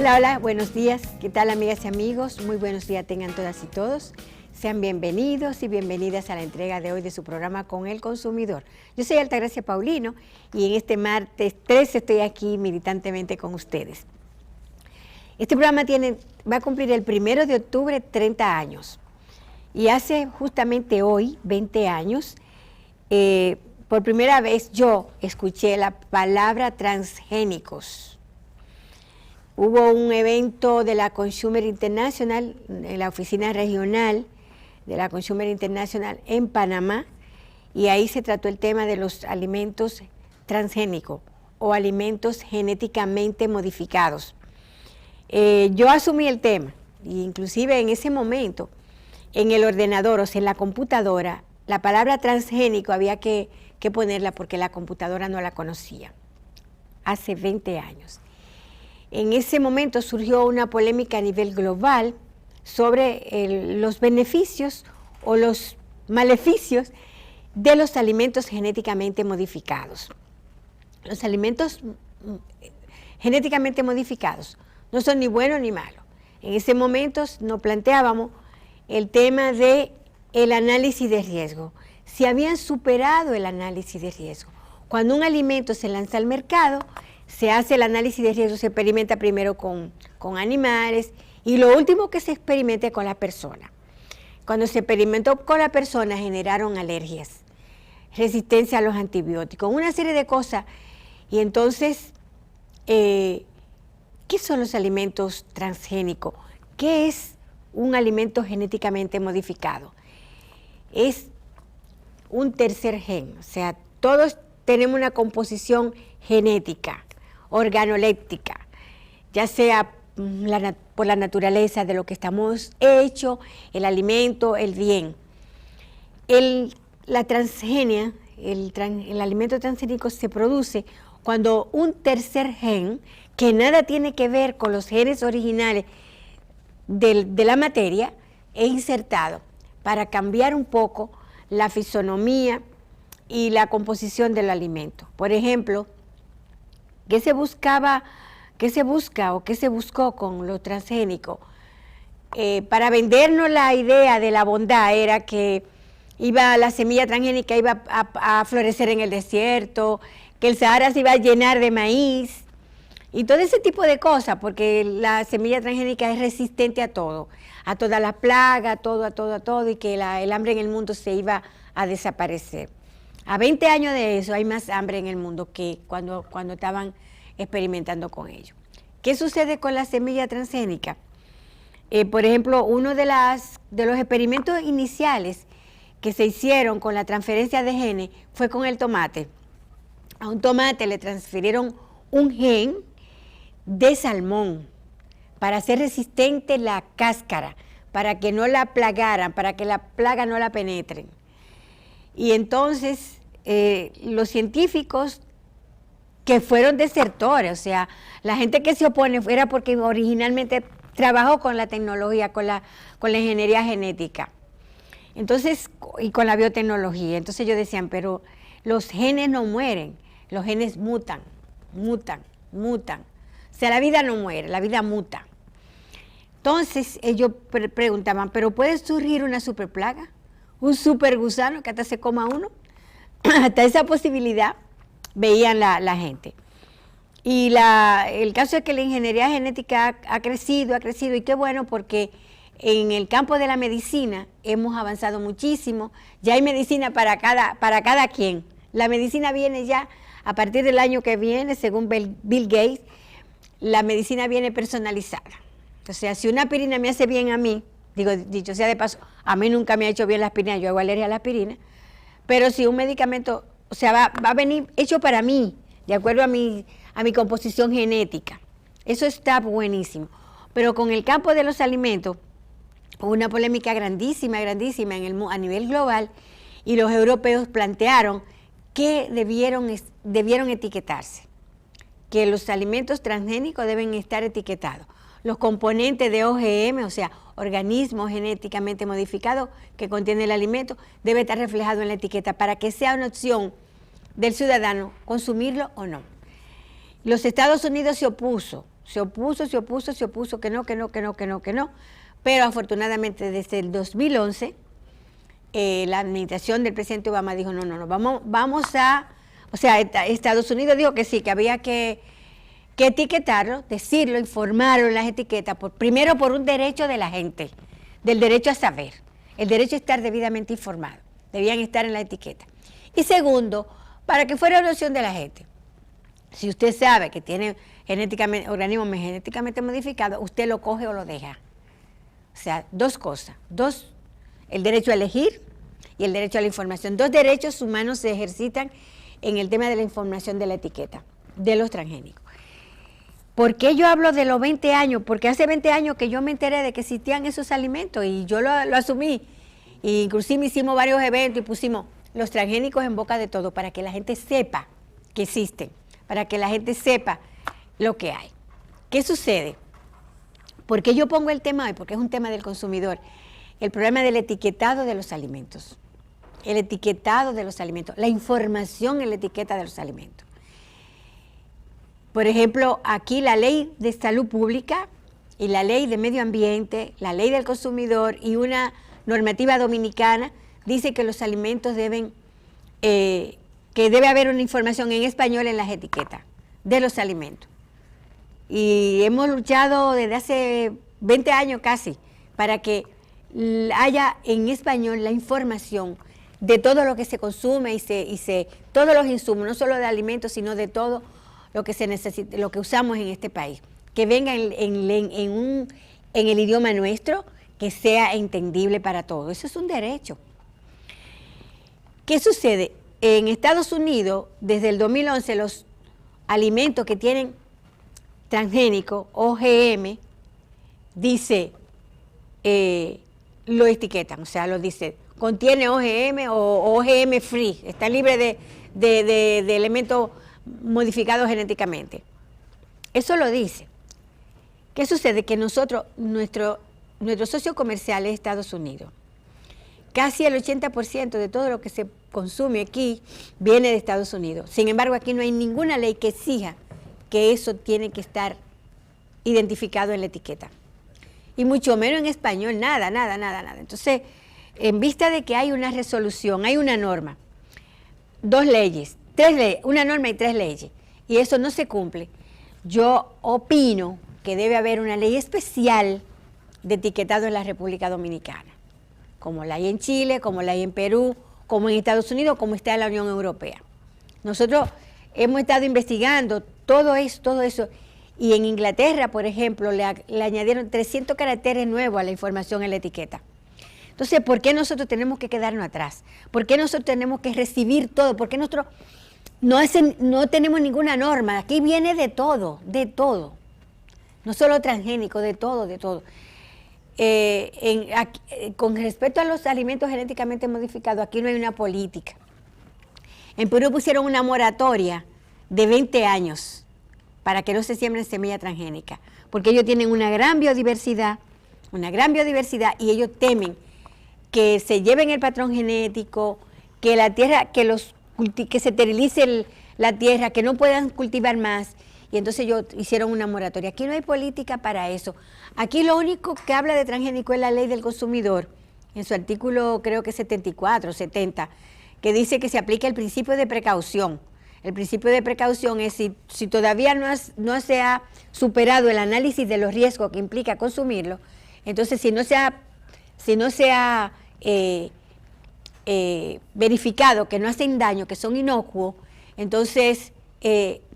Hola, hola, buenos días. ¿Qué tal, amigas y amigos? Muy buenos días tengan todas y todos. Sean bienvenidos y bienvenidas a la entrega de hoy de su programa Con el Consumidor. Yo soy Altagracia Paulino y en este martes 13 estoy aquí militantemente con ustedes. Este programa va a cumplir el 1 de octubre 30 años. Y hace justamente hoy, 20 años, por primera vez yo escuché la palabra transgénicos. Hubo un evento de la Consumer International, en la oficina regional de la Consumer International en Panamá, y ahí se trató el tema de los alimentos transgénicos o alimentos genéticamente modificados. Yo asumí el tema, e inclusive en ese momento, en el ordenador, o sea, en la computadora, la palabra transgénico había que ponerla porque la computadora no la conocía, hace 20 años. En ese momento surgió una polémica a nivel global sobre los beneficios o los maleficios de los alimentos genéticamente modificados. Los alimentos genéticamente modificados no son ni buenos ni malos. En ese momento nos planteábamos el tema del análisis de riesgo. Si habían superado el análisis de riesgo. Cuando un alimento se lanza al mercado, se hace el análisis de riesgo, se experimenta primero con animales y lo último que se experimenta con la persona. Cuando se experimentó con la persona generaron alergias, resistencia a los antibióticos, una serie de cosas. Y entonces, ¿qué son los alimentos transgénicos? ¿Qué es un alimento genéticamente modificado? Es un tercer gen, o sea, todos tenemos una composición genética, organoléptica, ya sea por la naturaleza de lo que estamos hechos, el alimento, el bien. La transgenia, el alimento transgénico se produce cuando un tercer gen, que nada tiene que ver con los genes originales de la materia, es insertado para cambiar un poco la fisonomía y la composición del alimento. Por ejemplo, ¿qué se busca o qué se buscó con lo transgénico? Para vendernos la idea de la bondad era que la semilla transgénica iba a florecer en el desierto, que el Sahara se iba a llenar de maíz y todo ese tipo de cosas, porque la semilla transgénica es resistente a todo, a todas las plagas, a todo, y que el hambre en el mundo se iba a desaparecer. A 20 años de eso hay más hambre en el mundo que cuando estaban experimentando con ello. ¿Qué sucede con la semilla transgénica? Por ejemplo, uno de los experimentos iniciales que se hicieron con la transferencia de genes fue con el tomate. A un tomate le transfirieron un gen de salmón para hacer resistente la cáscara, para que no la plagaran, para que la plaga no la penetren. Y entonces los científicos que fueron desertores, o sea, la gente que se opone era porque originalmente trabajó con la tecnología, con la ingeniería genética, entonces, y con la biotecnología. Entonces ellos decían, pero los genes no mueren, los genes mutan. O sea, la vida no muere, la vida muta. Entonces ellos preguntaban, ¿pero puede surgir una superplaga? ¿Un supergusano que hasta se coma uno? Hasta esa posibilidad veían la gente. Y el caso es que la ingeniería genética ha crecido, y qué bueno, porque en el campo de la medicina hemos avanzado muchísimo. Ya hay medicina para cada quien. La medicina viene ya a partir del año que viene, según Bill Gates, la medicina viene personalizada. O sea, si una aspirina me hace bien a mí, dicho sea de paso, a mí nunca me ha hecho bien la aspirina, yo hago alergia a la aspirina, pero si un medicamento, o sea, va a venir hecho para mí, de acuerdo a mi composición genética, eso está buenísimo. Pero con el campo de los alimentos, hubo una polémica grandísima a nivel global, y los europeos plantearon que debieron etiquetarse, que los alimentos transgénicos deben estar etiquetados. Los componentes de OGM, o sea, organismos genéticamente modificados que contiene el alimento, debe estar reflejado en la etiqueta para que sea una opción del ciudadano consumirlo o no. Los Estados Unidos se opuso, se opuso, que no. Pero afortunadamente desde el 2011, la administración del presidente Obama dijo, no, vamos a, o sea, Estados Unidos dijo que sí, que había que etiquetarlo, decirlo, informarlo en las etiquetas, primero por un derecho de la gente, del derecho a saber, el derecho a estar debidamente informado, debían estar en la etiqueta. Y segundo, para que fuera una opción de la gente. Si usted sabe que tiene organismos genéticamente modificados, usted lo coge o lo deja. O sea, dos cosas. El derecho a elegir y el derecho a la información. Dos derechos humanos se ejercitan en el tema de la información de la etiqueta de los transgénicos. ¿Por qué yo hablo de los 20 años? Porque hace 20 años que yo me enteré de que existían esos alimentos y yo lo asumí. E inclusive hicimos varios eventos y pusimos los transgénicos en boca de todo para que la gente sepa que existen, para que la gente sepa lo que hay. ¿Qué sucede? ¿Por qué yo pongo el tema hoy? Porque es un tema del consumidor. El problema del etiquetado de los alimentos. El etiquetado de los alimentos. La información en la etiqueta de los alimentos. Por ejemplo, aquí la ley de salud pública y la ley de medio ambiente, la ley del consumidor y una normativa dominicana dice que los alimentos deben, que debe haber una información en español en las etiquetas de los alimentos. Y hemos luchado desde hace 20 años casi para que haya en español la información de todo lo que se consume y todos los insumos, no solo de alimentos, sino de todo lo que se necesita, lo que usamos en este país, que venga en el idioma nuestro, que sea entendible para todos. Eso es un derecho. ¿Qué sucede? En Estados Unidos, desde el 2011, los alimentos que tienen transgénicos, OGM, dice, lo etiquetan, o sea, lo dice, contiene OGM o OGM free, está libre de elementos modificados genéticamente. Eso lo dice. ¿Qué sucede? Que nosotros, nuestro socio comercial es Estados Unidos. Casi el 80% de todo lo que se consume aquí viene de Estados Unidos. Sin embargo, aquí no hay ninguna ley que exija que eso tiene que estar identificado en la etiqueta. Y mucho menos en español, nada. Entonces, en vista de que hay una resolución, hay una norma, una norma y 3 leyes, y eso no se cumple, yo opino que debe haber una ley especial de etiquetado en la República Dominicana, como la hay en Chile, como la hay en Perú, como en Estados Unidos, como está en la Unión Europea. Nosotros hemos estado investigando todo eso, y en Inglaterra, por ejemplo, le añadieron 300 caracteres nuevos a la información en la etiqueta. Entonces, ¿por qué nosotros tenemos que quedarnos atrás? ¿Por qué nosotros tenemos que recibir todo? ¿Por qué nosotros no tenemos ninguna norma? Aquí viene de todo, no solo transgénico, de todo. Con respecto a los alimentos genéticamente modificados, aquí no hay una política. En Perú pusieron una moratoria de 20 años para que no se siembren semilla transgénica, porque ellos tienen una gran biodiversidad, y ellos temen que se lleven el patrón genético, que la tierra, que se esterilice la tierra, que no puedan cultivar más, y entonces ellos hicieron una moratoria. Aquí no hay política para eso. Aquí lo único que habla de transgénico es la ley del consumidor, en su artículo creo que 74, 70, que dice que se aplica el principio de precaución. El principio de precaución es si todavía no se ha superado el análisis de los riesgos que implica consumirlo, entonces si no se ha verificado que no hacen daño, que son inocuos, entonces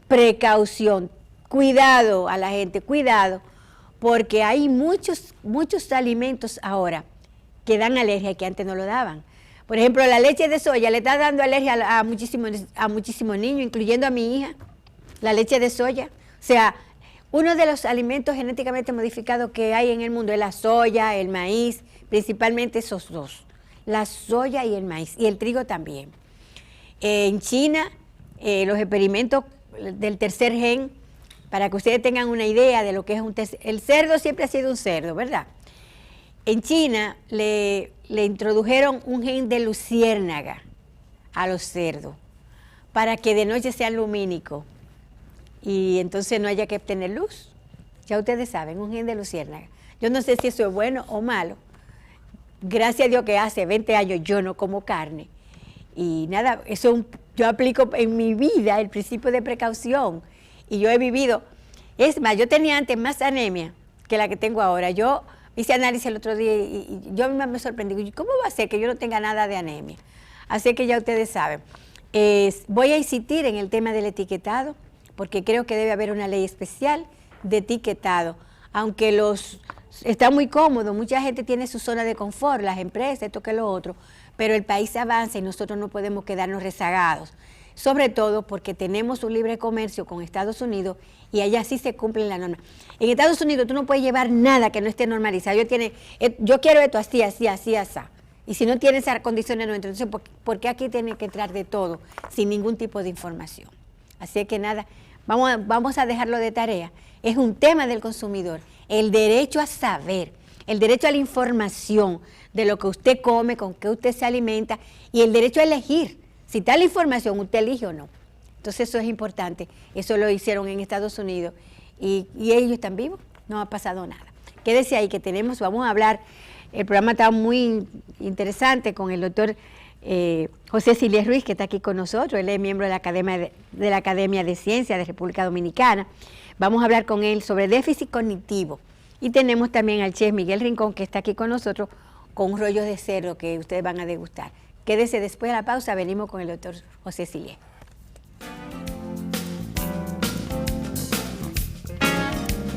precaución, cuidado a la gente, cuidado, porque hay muchos alimentos ahora que dan alergia y que antes no lo daban. Por ejemplo, la leche de soya le está dando alergia a muchísimos niños, incluyendo a mi hija, la leche de soya. O sea, uno de los alimentos genéticamente modificados que hay en el mundo es la soya, el maíz, principalmente esos dos, la soya y el maíz, y el trigo también. En China, los experimentos del tercer gen, para que ustedes tengan una idea de lo que es el cerdo siempre ha sido un cerdo, ¿verdad? En China le introdujeron un gen de luciérnaga a los cerdos para que de noche sean lumínicos y entonces no haya que obtener luz. Ya ustedes saben, un gen de luciérnaga. Yo no sé si eso es bueno o malo. Gracias a Dios que hace 20 años yo no como carne. Y nada, yo aplico en mi vida el principio de precaución. Y yo he vivido, es más, yo tenía antes más anemia que la que tengo ahora. Yo hice análisis el otro día y yo misma me sorprendí. ¿Cómo va a ser que yo no tenga nada de anemia? Así que ya ustedes saben. Voy a insistir en el tema del etiquetado, porque creo que debe haber una ley especial de etiquetado. Aunque está muy cómodo, mucha gente tiene su zona de confort, las empresas, esto que lo otro, pero el país avanza y nosotros no podemos quedarnos rezagados, sobre todo porque tenemos un libre comercio con Estados Unidos y allá sí se cumplen las normas. En Estados Unidos tú no puedes llevar nada que no esté normalizado. Yo quiero esto así, así, así, así. Y si no tiene esas condiciones no entra. Entonces, ¿por qué aquí tiene que entrar de todo sin ningún tipo de información? Así que nada, vamos a dejarlo de tarea. Es un tema del consumidor, el derecho a saber, el derecho a la información de lo que usted come, con qué usted se alimenta y el derecho a elegir. Si está la información, usted elige o no. Entonces eso es importante. Eso lo hicieron en Estados Unidos y ellos están vivos, no ha pasado nada. Quédese ahí que vamos a hablar, el programa está muy interesante con el doctor José Silies Ruiz, que está aquí con nosotros. Él es miembro de la Academia de Ciencias de República Dominicana. Vamos a hablar con él sobre déficit cognitivo. Y tenemos también al chef Miguel Rincón, que está aquí con nosotros, con rollos de cerdo que ustedes van a degustar. Quédese después de la pausa, venimos con el doctor José Silies.